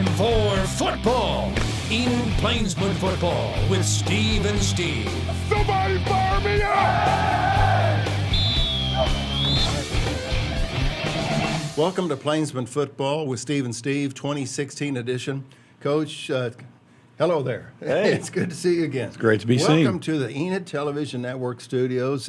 time for football in Pleinsmen Football with Steve and Steve. Somebody fire me up! Welcome to Plainsmen Football with Steve and Steve, 2016 edition. Coach, hello there. Hey. It's good to see you again. It's great to be seen. Welcome to the Enid Television Network studios.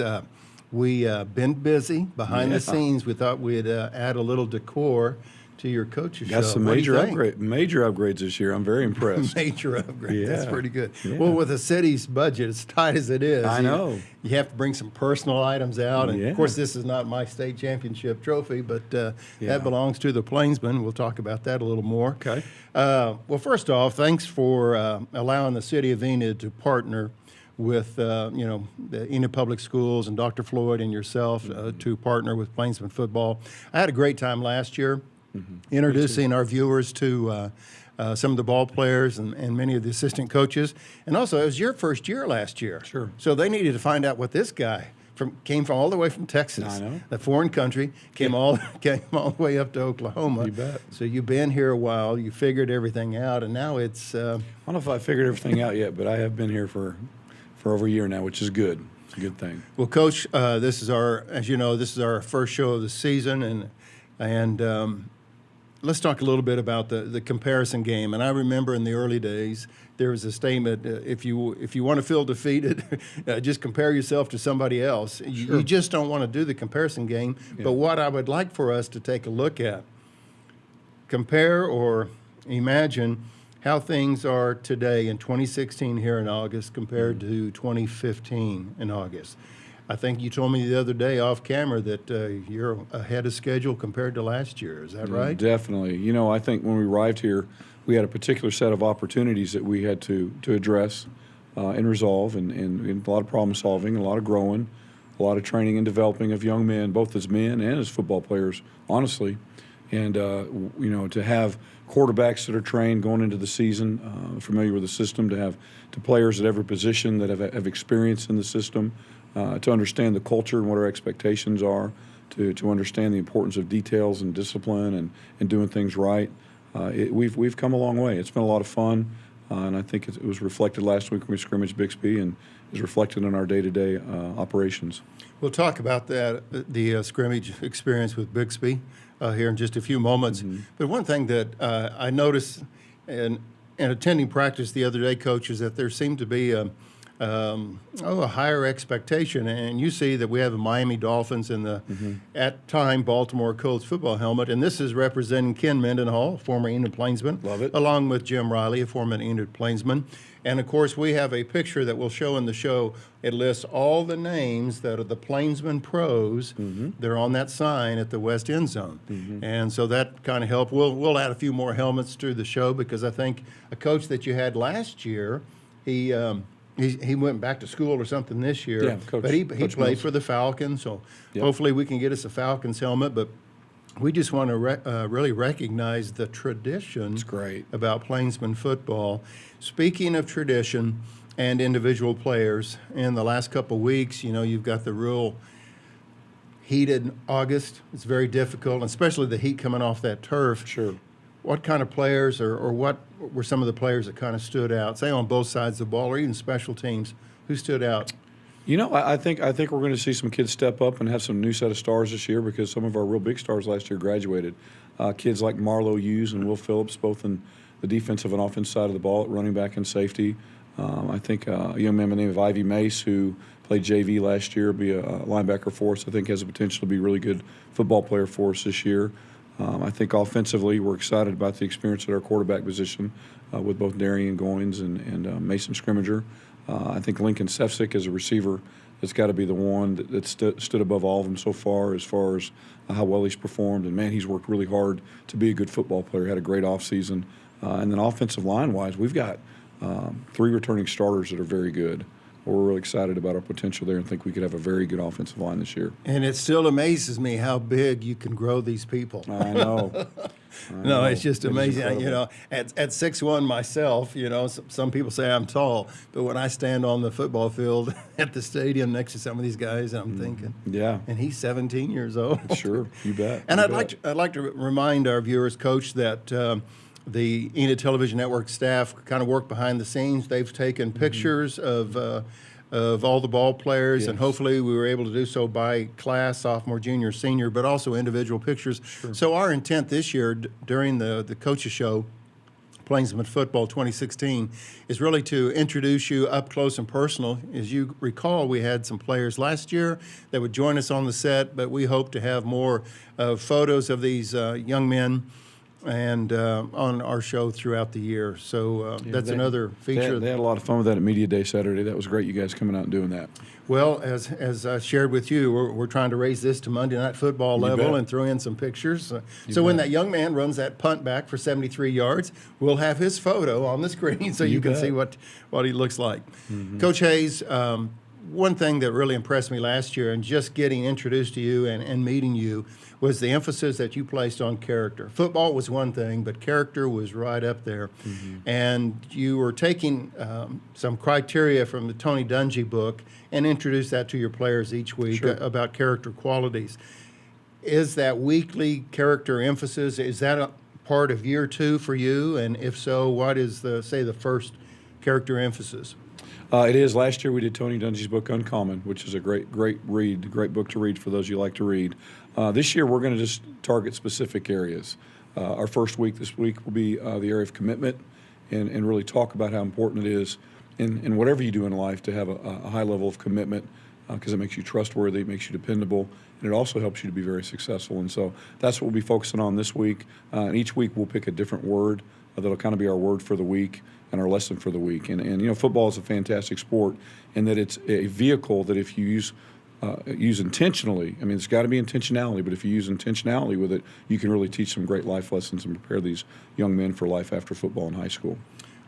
We've been busy behind the scenes. We thought we'd add a little decor to your coach's show. Got some major upgrades this year. I'm very impressed. Major upgrade. That's Yeah. pretty good. Yeah. Well, with the city's budget as tight as it is, I know. you have to bring some personal items out. And, Yeah. of course, this is not my state championship trophy, but Yeah. that belongs to the Plainsmen. We'll talk about that a little more. Okay. Well, first off, thanks for allowing the city of Enid to partner with, the Enid Public Schools and Dr. Floyd and yourself to partner with Pleinsmen Football. I had a great time last year. Introducing our viewers to some of the ball players and many of the assistant coaches. And also, it was your first year last year. Sure. So they needed to find out what this guy came from all the way from Texas, I know. the foreign country, came all the way up to Oklahoma. You bet. So you've been here a while. You figured everything out, and now it's. I don't know if I figured everything out yet, but I have been here for over a year now, which is good. It's a good thing. Well, Coach, this is our first show of the season, and let's talk a little bit about the comparison game. And I remember in the early days, there was a statement: if you want to feel defeated, just compare yourself to somebody else. Sure. You just don't want to do the comparison game. Yeah. But what I would like for us to take a look at, compare or imagine how things are today in 2016 here in August compared to 2015 in August. I think you told me the other day off camera that you're ahead of schedule compared to last year. Is that right? Definitely. You know, I think when we arrived here, we had a particular set of opportunities that we had to address and resolve, and a lot of problem solving, a lot of growing, a lot of training and developing of young men, both as men and as football players, honestly. And, to have quarterbacks that are trained going into the season, familiar with the system, to players at every position that have experience in the system, to understand the culture and what our expectations are, to understand the importance of details and discipline and doing things right. We've come a long way. It's been a lot of fun, and I think it was reflected last week when we scrimmaged Bixby, and is reflected in our day-to-day operations. We'll talk about that, the scrimmage experience with Bixby here in just a few moments. Mm-hmm. But one thing that I noticed in attending practice the other day, Coach, is that there seemed to be a higher expectation. And you see that we have the Miami Dolphins in the, at time, Baltimore Colts football helmet. And this is representing Ken Mendenhall, former Enid Plainsman. Love it. Along with Jim Riley, a former Enid Plainsman. And, of course, we have a picture that we'll show in the show. It lists all the names that are the Plainsmen pros. They're on that sign at the west end zone. And so that kind of helped. We'll add a few more helmets to the show because I think a coach that you had last year, he went back to school or something this year. Yeah, but he Coach played Mills. for the Falcons, so Yep. hopefully we can get us a Falcons helmet. But we just want to really recognize the tradition great. about Plainsmen football. Speaking of tradition and individual players, in the last couple of weeks, you've got the real heated August. It's very difficult, especially the heat coming off that turf. Sure. What kind of players or what were some of the players that kind of stood out, say on both sides of the ball or even special teams? Who stood out? You know, I think we're going to see some kids step up and have some new set of stars this year because some of our real big stars last year graduated. Kids like Marlo Hughes and Will Phillips, both in the defensive and offensive side of the ball, at running back and safety. I think a young man by the name of Ivy Mace, who played JV last year, be a linebacker for us. I think has the potential to be a really good football player for us this year. I think offensively, we're excited about the experience at our quarterback position with both Darian Goins and Mason Scrimmager. I think Lincoln Sefcik as a receiver has got to be the one that stood above all of them so far as how well he's performed. And, man, he's worked really hard to be a good football player, had a great offseason. And then offensive line-wise, we've got 3 returning starters that are very good. We're really excited about our potential there and think we could have a very good offensive line this year. And it still amazes me how big you can grow these people. I know. No, it's just amazing. incredible. At 6'1" myself, some people say I'm tall, but when I stand on the football field at the stadium next to some of these guys, I'm thinking, Yeah. and he's 17 years old. Sure, you bet. And You I'd bet. like to remind our viewers, Coach, that the Enid Television Network staff kind of work behind the scenes. They've taken pictures of all the ball players, and hopefully we were able to do so by class, sophomore, junior, senior, but also individual pictures. So our intent this year during the coaches show, Pleinsmen Football 2016, is really to introduce you up close and personal. As you recall, we had some players last year that would join us on the set, but we hope to have more photos of these young men and on our show throughout the year. So that's another feature. They had a lot of fun with that at Media Day Saturday. That was great, you guys coming out and doing that. Well, as I shared with you, we're trying to raise this to Monday Night Football level and throw in some pictures. So when that young man runs that punt back for 73 yards, we'll have his photo on the screen so you can see what he looks like. Coach Hayes, one thing that really impressed me last year and just getting introduced to you and meeting you was the emphasis that you placed on character. Football was one thing, but character was right up there. And you were taking some criteria from the Tony Dungy book and introduced that to your players each week about character qualities. Is that weekly character emphasis, is that a part of year 2 for you? And if so, what is the first character emphasis? It is. Last year we did Tony Dungy's book Uncommon, which is a great read, great book to read for those you like to read. This year we're going to just target specific areas. Our first week this week will be the area of commitment and really talk about how important it is in whatever you do in life to have a high level of commitment because it makes you trustworthy, it makes you dependable, and it also helps you to be very successful. And so that's what we'll be focusing on this week. And each week we'll pick a different word that'll kind of be our word for the week and our lesson for the week. And you know, football is a fantastic sport in that it's a vehicle that if you use intentionally, I mean, it's got to be intentionality, but if you use intentionality with it, you can really teach some great life lessons and prepare these young men for life after football in high school.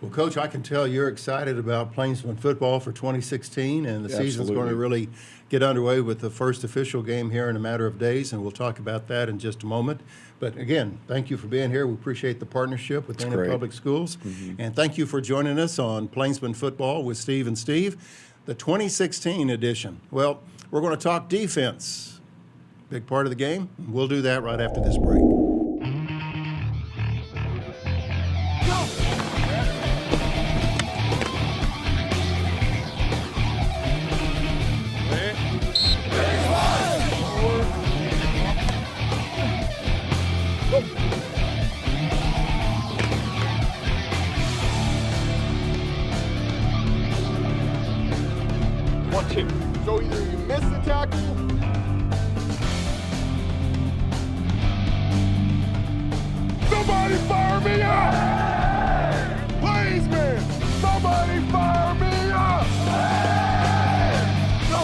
Well, Coach, I can tell you're excited about Plainsmen football for 2016, and the season's going to really get underway with the first official game here in a matter of days, and we'll talk about that in just a moment. But again, thank you for being here. We appreciate the partnership with Enid Public Schools, and thank you for joining us on Plainsmen Football with Steve and Steve, the 2016 edition. Well, we're going to talk defense, big part of the game. We'll do that right after this break. So either you miss the tackle, somebody fire me up! Plainsmen, somebody fire me up! Go!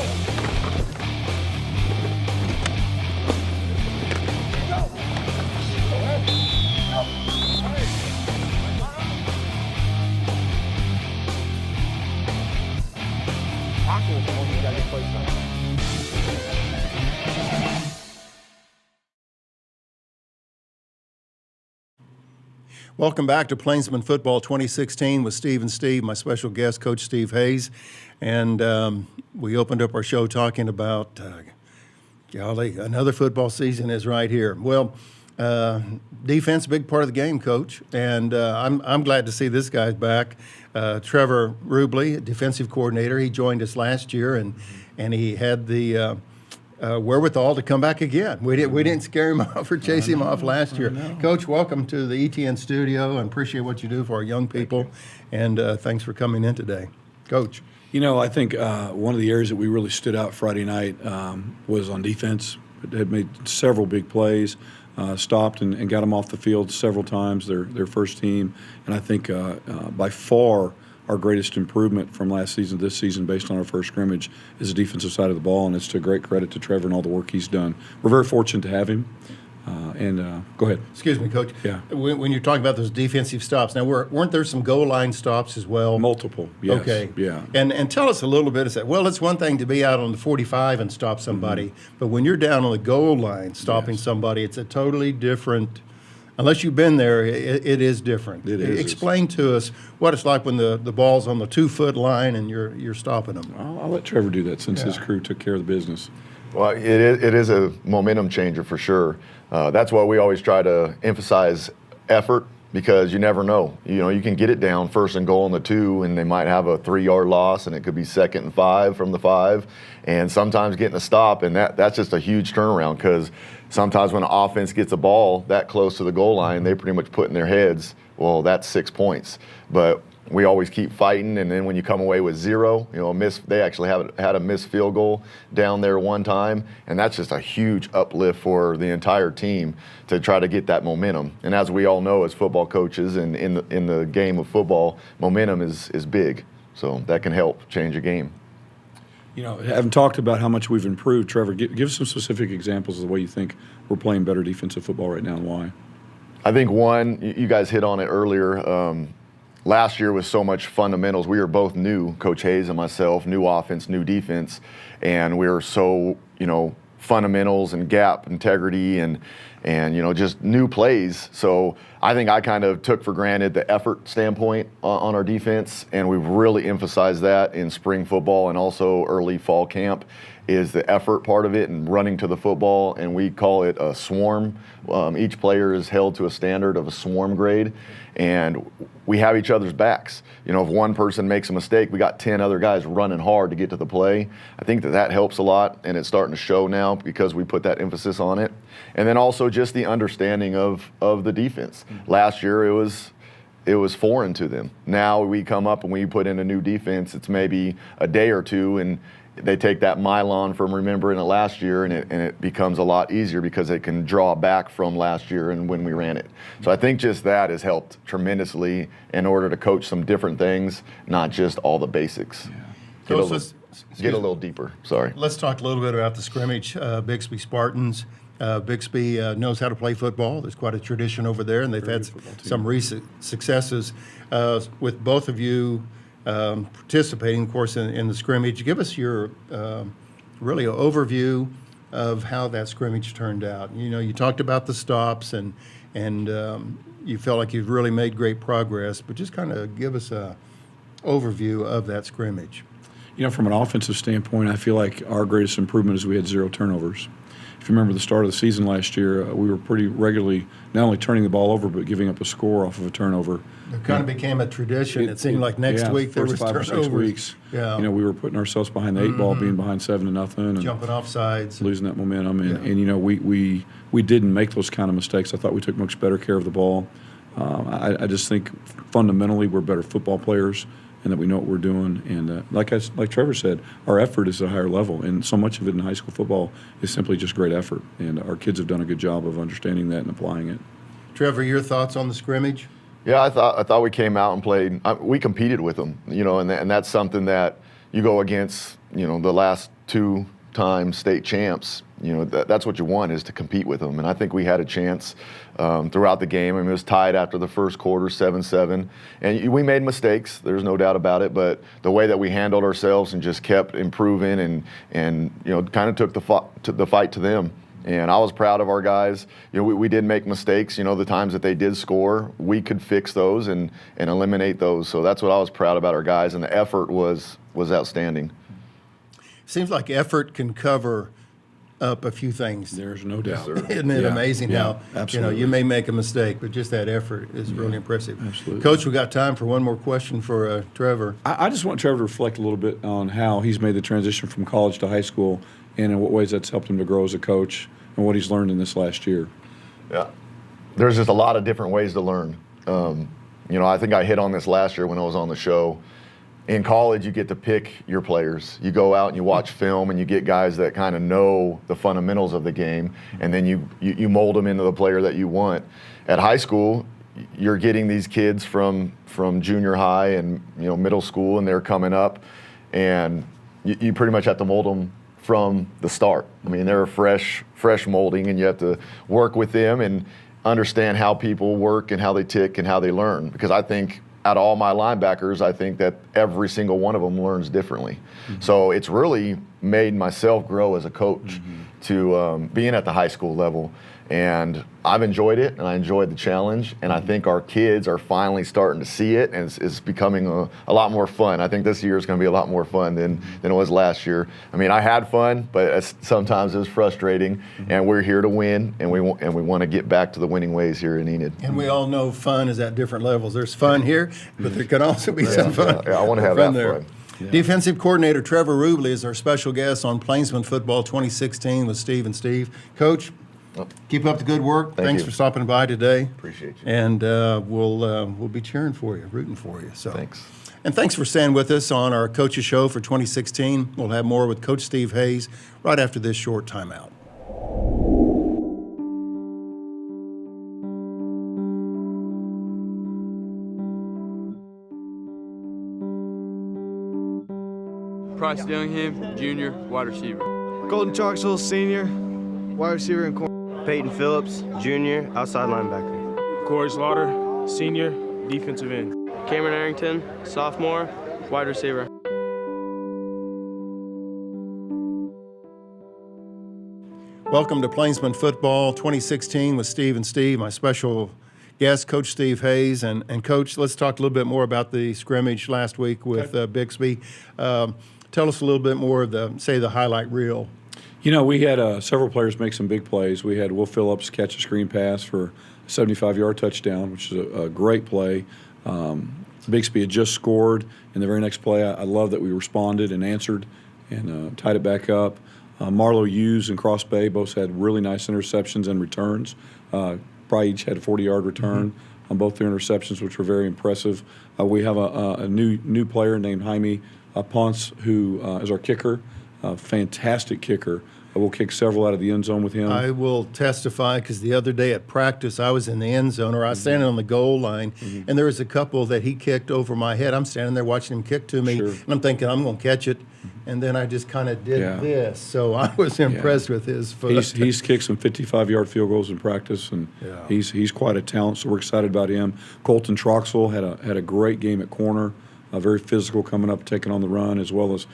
Tackle the one you got to play something. Welcome back to Plainsmen Football 2016 with Steve and Steve, my special guest, Coach Steve Hayes. And we opened up our show talking about, golly, another football season is right here. Well, defense, big part of the game, Coach. And I'm glad to see this guy's back. Trevor Rubley, defensive coordinator, he joined us last year, and he had the wherewithal to come back again. We didn't scare him off or chase him off last year. Coach, welcome to the ETN studio, and appreciate what you do for our young people. And thanks for coming in today. Coach. You know, I think one of the areas that we really stood out Friday night was on defense. It had made several big plays, stopped and got them off the field several times, their first team. And I think by far our greatest improvement from last season to this season based on our first scrimmage is the defensive side of the ball, and it's to great credit to Trevor and all the work he's done. We're very fortunate to have him. Go ahead. Excuse me, Coach. Yeah. When you're talking about those defensive stops, now weren't there some goal line stops as well? Multiple, yes. Okay. Yeah. And tell us a little bit. Well, it's one thing to be out on the 45 and stop somebody, but when you're down on the goal line stopping somebody, it's a totally different. Unless you've been there, it is different. It is. Explain to us what it's like when the ball's on the 2-foot line and you're stopping them. I'll let Trevor do that since his crew took care of the business. Well, it is a momentum changer for sure. That's why we always try to emphasize effort because you never know. You can get it down 1st and goal on the 2, and they might have a 3-yard loss, and it could be 2nd and 5 from the 5, and sometimes getting a stop, and that's just a huge turnaround, because sometimes when an offense gets a ball that close to the goal line, they pretty much put in their heads, well, that's 6 points. But we always keep fighting, and then when you come away with 0, they actually had a missed field goal down there one time, and that's just a huge uplift for the entire team to try to get that momentum. And as we all know as football coaches and in the game of football, momentum is big, so that can help change a game. Having talked about how much we've improved, Trevor, give some specific examples of the way you think we're playing better defensive football right now and why. I think one, you guys hit on it earlier. Last year was so much fundamentals. We were both new, Coach Hayes and myself, new offense, new defense, and we were so, fundamentals and gap integrity and just new plays. So I think I kind of took for granted the effort standpoint on our defense, and we've really emphasized that in spring football and also early fall camp, is the effort part of it and running to the football, and we call it a swarm. Each player is held to a standard of a swarm grade, and we have each other's backs. If one person makes a mistake, we got 10 other guys running hard to get to the play. I think that helps a lot, and it's starting to show now because we put that emphasis on it. And then also just the understanding of the defense. Last year it was foreign to them. Now we come up and we put in a new defense. It's maybe a day or two, and they take that mile from remembering it last year, and it becomes a lot easier because they can draw back from last year and when we ran it. So I think just that has helped tremendously in order to coach some different things, not just all the basics. Yeah. Get a little deeper. Sorry. Let's talk a little bit about the scrimmage. Bixby Spartans. Bixby knows how to play football. There's quite a tradition over there, and they've had some recent successes. With both of you participating, of course, in the scrimmage, give us your really an overview of how that scrimmage turned out. You talked about the stops, and you felt like you've really made great progress, but just kind of give us a overview of that scrimmage. From an offensive standpoint, I feel like our greatest improvement is we had 0 turnovers. If you remember the start of the season last year, we were pretty regularly not only turning the ball over, but giving up a score off of a turnover. It kind of became a tradition. It seemed like next week there was turnovers. 5 or 6 weeks. Yeah. We were putting ourselves behind the 8 ball, being behind 7-0, and jumping off sides, losing that momentum. And we didn't make those kind of mistakes. I thought we took much better care of the ball. I just think fundamentally we're better football players, and that we know what we're doing. And like Trevor said, our effort is at a higher level, and so much of it in high school football is simply just great effort. And our kids have done a good job of understanding that and applying it. Trevor, your thoughts on the scrimmage? Yeah, I thought we came out and played. We competed with them, and that's something that you go against. The last 2-time state champs. That's what you want, is to compete with them. And I think we had a chance throughout the game. It was tied after the first quarter, 7-7. And we made mistakes, there's no doubt about it, but the way that we handled ourselves and just kept improving and kind of took the fight to them. And I was proud of our guys. We did make mistakes. The times that they did score, we could fix those and eliminate those. So that's what I was proud about our guys, and the effort was outstanding. Seems like effort can cover up a few things. There's no doubt. Isn't it amazing how absolutely. You may make a mistake, but just that effort is really impressive. Absolutely. Coach, we got time for one more question for Trevor. I just want Trevor to reflect a little bit on how he's made the transition from college to high school, and in what ways that's helped him to grow as a coach, and what he's learned in this last year. Yeah, there's just a lot of different ways to learn. I think I hit on this last year when I was on the show. In college, you get to pick your players. You go out and you watch film, and you get guys that kind of know the fundamentals of the game, and then you mold them into the player that you want. At high school, you're getting these kids from junior high and middle school, and they're coming up, and you pretty much have to mold them from the start. I mean, they're a fresh molding, and you have to work with them and understand how people work and how they tick and how they learn. Because I think out of all my linebackers, I think that every single one of them learns differently. Mm-hmm. So it's really made myself grow as a coach to being at the high school level. And I've enjoyed it, and I enjoyed the challenge, and I think our kids are finally starting to see it, and it's becoming a lot more fun. I think this year is going to be a lot more fun than it was last year. I mean, I had fun, but sometimes it was frustrating, and we're here to win, and we want to get back to the winning ways here in Enid. And we all know fun is at different levels. There's fun here, but there can also be some fun. Yeah, I want to have that there. fun. Yeah. Defensive coordinator Trevor Rubley is our special guest on Plainsmen Football 2016 with Steve and Steve. Coach, keep up the good work. Thanks for stopping by today. Appreciate you. And we'll be cheering for you, rooting for you. So thanks. And thanks for staying with us on our Coaches Show for 2016. We'll have more with Coach Steve Hayes right after this short timeout. Bryce Youngham, junior, wide receiver. Golden Chalksville, senior, wide receiver and corner. Peyton Phillips, junior, outside linebacker. Corey Slaughter, senior, defensive end. Cameron Arrington, sophomore, wide receiver. Welcome to Plainsmen Football 2016 with Steve and Steve. My special guest, Coach Steve Hayes. And Coach, let's talk a little bit more about the scrimmage last week with Bixby. Tell us a little bit more of the highlight reel. You know, we had several players make some big plays. We had Will Phillips catch a screen pass for a 75-yard touchdown, which is a great play. Bixby had just scored in the very next play. I love that we responded and answered and tied it back up. Marlowe Hughes and Cross Bay both had really nice interceptions and returns. Probably each had a 40-yard return on both their interceptions, which were very impressive. We have a new player named Jaime Ponce, who is our kicker, fantastic kicker. We'll kick several out of the end zone with him. I will testify because the other day at practice, I was in the end zone, or I was standing on the goal line, and there was a couple that he kicked over my head. I'm standing there watching him kick to me, and I'm thinking, I'm going to catch it. And then I just kind of did this. So I was impressed with his foot. He's kicked some 55-yard field goals in practice, and he's quite a talent, so we're excited about him. Colton Troxell had a great game at corner, very physical, coming up, taking on the run, as well as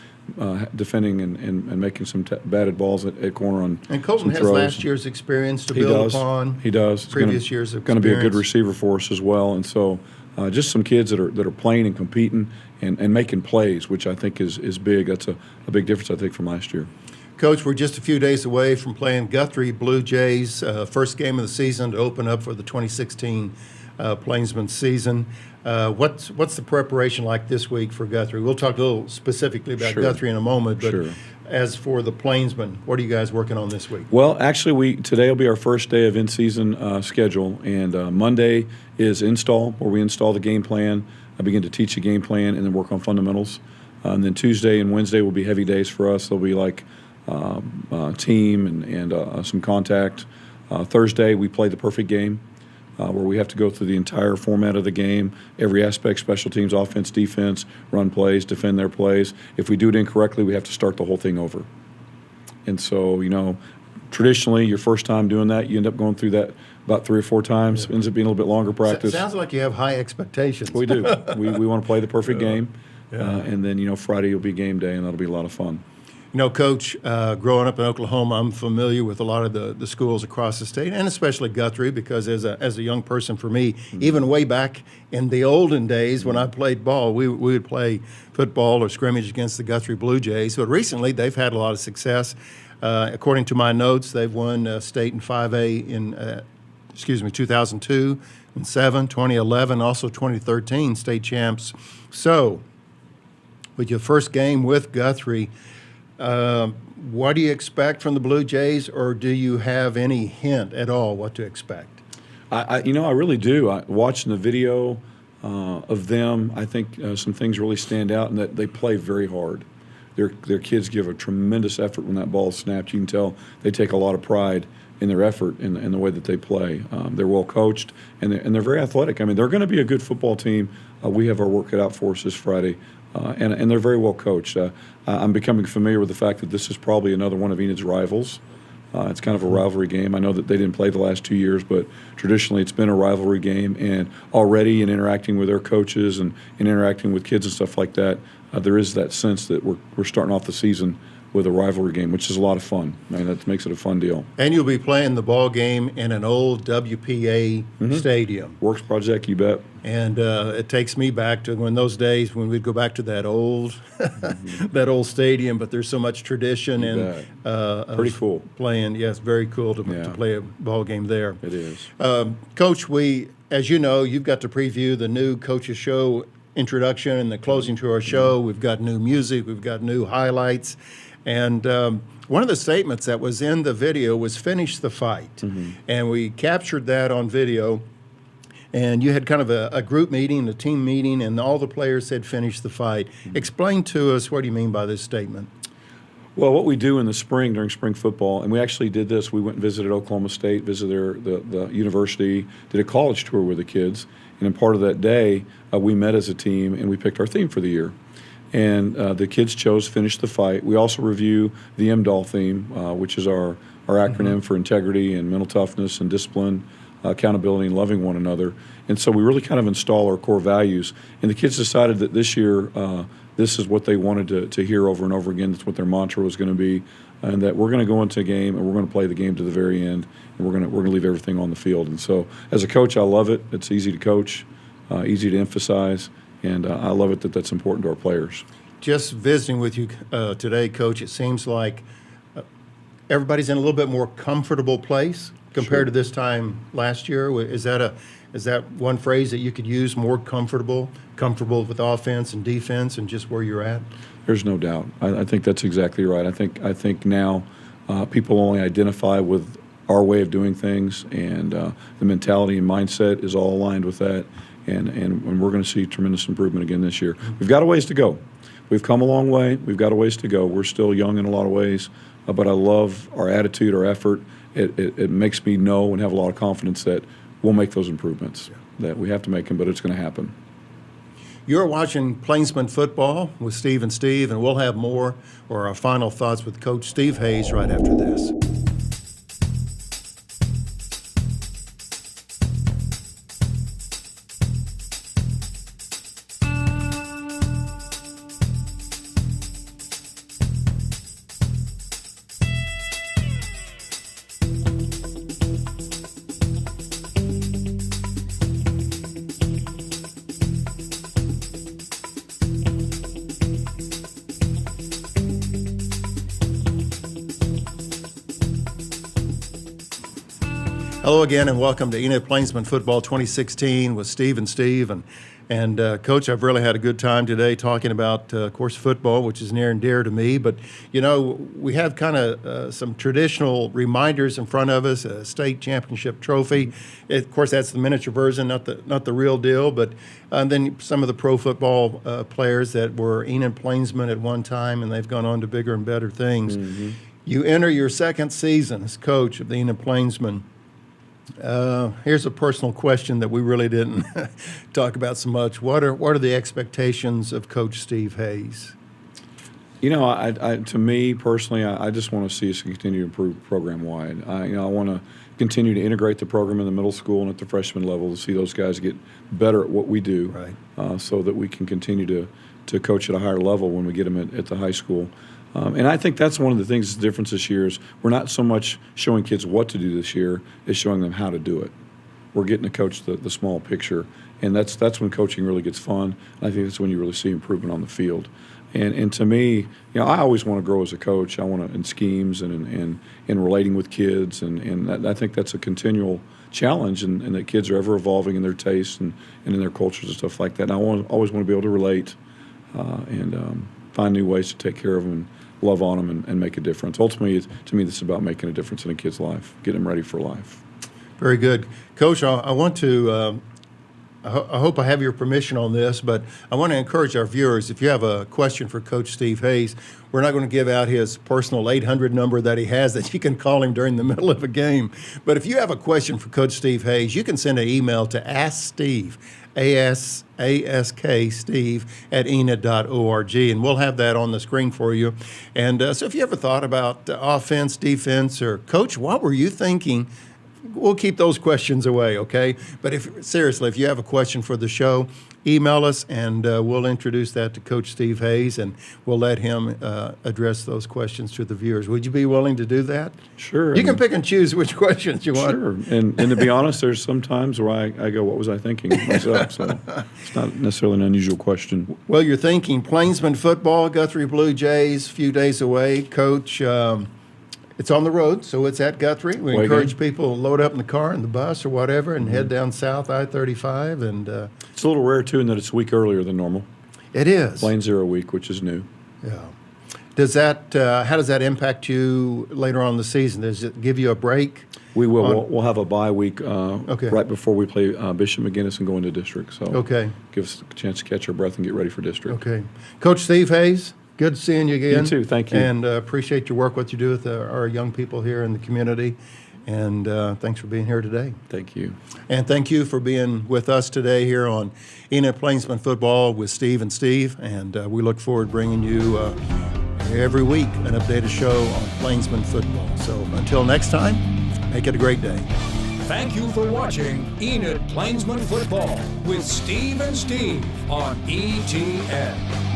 defending and making some batted balls at corner on And Colton has last year's experience to build upon. He does. Previous years of experience. Going to be a good receiver for us as well. And so just some kids that are playing and competing and making plays, which I think is big. That's a big difference, I think, from last year. Coach, we're just a few days away from playing Guthrie Blue Jays, first game of the season to open up for the 2016 Plainsman season. What's the preparation like this week for Guthrie? We'll talk a little specifically about Guthrie in a moment, but as for the Plainsmen, what are you guys working on this week? Well, actually, today will be our first day of in-season schedule, and Monday is install, where we install the game plan. I begin to teach the game plan and then work on fundamentals. And then Tuesday and Wednesday will be heavy days for us. They'll be like team and some contact. Thursday, we play the perfect game, where we have to go through the entire format of the game, every aspect, special teams, offense, defense, run plays, defend their plays. If we do it incorrectly, we have to start the whole thing over. And so, you know, traditionally, your first time doing that, you end up going through that about 3 or 4 times. It ends up being a little bit longer practice. Sounds like you have high expectations. We do. We want to play the perfect game. And then, you know, Friday will be game day, and that'll be a lot of fun. You know, Coach, growing up in Oklahoma, I'm familiar with a lot of the schools across the state, and especially Guthrie, because as a young person for me, even way back in the olden days when I played ball, we would play football or scrimmage against the Guthrie Blue Jays. But recently, they've had a lot of success. According to my notes, they've won state in 5A in 2002 and 7, 2011, also 2013 state champs. So, with your first game with Guthrie, what do you expect from the Blue Jays, or do you have any hint at all what to expect? I really do. Watching the video of them, I think some things really stand out, and that they play very hard. Their kids give a tremendous effort when that ball is snapped. You can tell they take a lot of pride in their effort and the way that they play. They're well coached, and they're very athletic. I mean, they're going to be a good football team. We have our work cut out for us this Friday. And they're very well coached. I'm becoming familiar with the fact that this is probably another one of Enid's rivals. It's kind of a rivalry game. I know that they didn't play the last 2 years, but traditionally it's been a rivalry game. And already in interacting with their coaches and in interacting with kids and stuff like that, there is that sense that we're starting off the season with a rivalry game, which is a lot of fun. I mean, that makes it a fun deal. And you'll be playing the ball game in an old WPA stadium. Works project, you bet. And it takes me back to when those days when we'd go back to that old that old stadium, but there's so much tradition and pretty cool. Playing, yes, very cool to play a ball game there. It is. Coach, as you know, you've got to preview the new Coach's Show introduction and the closing to our show. We've got new music, we've got new highlights. And one of the statements that was in the video was "finish the fight." And we captured that on video. And you had kind of a group meeting, a team meeting, and all the players said "finish the fight." Explain to us, what do you mean by this statement? Well, what we do in the spring during spring football, and we actually did this, we went and visited Oklahoma State, visited the university, did a college tour with the kids. And in part of that day, we met as a team and we picked our theme for the year. And the kids chose "Finish the Fight." We also review the MDOL theme, which is our acronym for integrity and mental toughness and discipline, accountability, and loving one another. And so we really kind of install our core values. And the kids decided that this year, this is what they wanted to hear over and over again. That's what their mantra was going to be, and that we're going to go into a game and we're going to play the game to the very end, and we're going to leave everything on the field. And so, as a coach, I love it. It's easy to coach, easy to emphasize. And I love it that that's important to our players. Just visiting with you today, Coach, it seems like everybody's in a little bit more comfortable place compared to this time last year. Is that one phrase that you could use, more comfortable with offense and defense and just where you're at? There's no doubt. I think that's exactly right. I think now people only identify with our way of doing things, and the mentality and mindset is all aligned with that. And we're going to see tremendous improvement again this year. We've got a ways to go. We've come a long way. We've got a ways to go. We're still young in a lot of ways, but I love our attitude, our effort. It makes me know and have a lot of confidence that we'll make those improvements, that we have to make them, but it's going to happen. You're watching Pleinsmen Football with Steve and Steve, and we'll have more or our final thoughts with Coach Steve Hayes right after this. Hello again, and welcome to Enid Pleinsmen Football 2016 with Steve and Steve. And Coach, I've really had a good time today talking about, of course, football, which is near and dear to me. But, you know, we have kind of some traditional reminders in front of us, a state championship trophy. Of course, that's the miniature version, not the real deal. But then some of the pro football players that were Enid Plainsmen at one time, and they've gone on to bigger and better things. You enter your second season as coach of the Enid Plainsmen. Here's a personal question that we really didn't talk about so much. What are the expectations of Coach Steve Hayes? You know, to me personally, I just want to see us continue to improve program-wide. I want to continue to integrate the program in the middle school and at the freshman level to see those guys get better at what we do, right. So that we can continue to coach at a higher level when we get them at the high school. And I think that's one of the things that's different this year is we're not so much showing kids what to do this year, as showing them how to do it. We're getting to coach the small picture, and that's when coaching really gets fun. And I think that's when you really see improvement on the field. And to me, you know, I always want to grow as a coach. I want to in schemes and in relating with kids, and I think that's a continual challenge, and that kids are ever evolving in their tastes and in their cultures and stuff like that. And I always want to be able to relate and find new ways to take care of them and love on them and make a difference. Ultimately, to me, this is about making a difference in a kid's life, getting them ready for life. Very good. Coach, I want to, I hope I have your permission on this, but I want to encourage our viewers, if you have a question for Coach Steve Hayes, we're not going to give out his personal 800 number that he has that you can call him during the middle of a game. But if you have a question for Coach Steve Hayes, you can send an email to AskSteve, A-S-K, Steve, at enid.org, and we'll have that on the screen for you. And so if you ever thought about offense, defense, or Coach, what were you thinking we'll keep those questions away, okay? But seriously, if you have a question for the show, email us, and we'll introduce that to Coach Steve Hayes, and we'll let him address those questions to the viewers. Would you be willing to do that? Sure. You can pick and choose which questions you want. Sure. And to be honest, there's some times where I go, what was I thinking myself? So it's not necessarily an unusual question. Well, you're thinking Pleinsmen Football, Guthrie Blue Jays, a few days away. Coach, it's on the road, so it's at Guthrie. We encourage people to load up in the car and the bus or whatever and head down south I-35. And it's a little rare, too, in that it's a week earlier than normal. It is. Plain zero week, which is new. Yeah. Does that? How does that impact you later on in the season? Does it give you a break? We will. We'll have a bye week right before we play Bishop McGinnis and go into district. So give us a chance to catch our breath and get ready for district. Okay. Coach Steve Hayes, good seeing you again. You too. Thank you. And appreciate your work, what you do with our young people here in the community. And thanks for being here today. Thank you. And thank you for being with us today here on Enid Plainsmen Football with Steve and Steve. And we look forward to bringing you every week an updated show on Plainsmen Football. So until next time, make it a great day. Thank you for watching Enid Plainsmen Football with Steve and Steve on ETN.